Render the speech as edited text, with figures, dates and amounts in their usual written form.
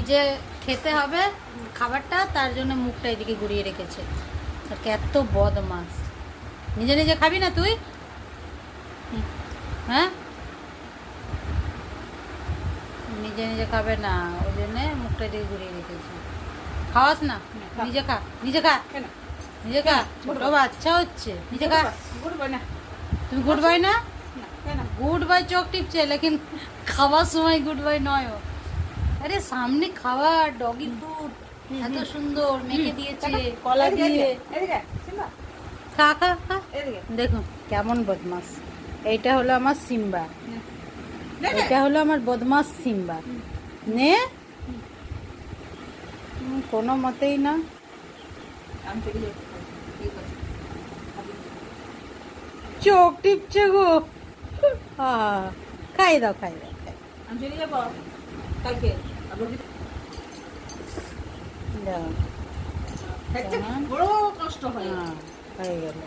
নিজে খেতে হবে খাবারটা, তার জন্য মুখটা এদিকে ঘুরিয়ে রেখেছে। আর এত বদমাস, নিজে নিজে খাবি না তুই? হ্যাঁ, নিজে নিজে খাবে না, ওই জন্যে মুখটা এদিকে ঘুরিয়ে রেখেছে। খাওয়াস না, নিজে খা, নিজে খা, নিজে খা। ছোট বাচ্চা হচ্ছে, নিজে খা। তুমি গুড বাই না? গুড বাই চোখ টিপছে, লেকিন খাওয়ার সময় গুড বাই নয় ও। আরে সামনে খাওয়া, ডগি ফুড এত সুন্দর মেখে দিয়েছে কলা দিয়ে। খা খা খা। দেখুন কেমন বদমাস। এইটা হলো আমার সিম্বা, এটা হলো আমার বদমাস সিম্বা। নে কোনো মতেই না। চোখ টিপছে গো। খাই দাও খাই দাও খাই দাও। বড় কষ্ট হয়। হয়ে গেল।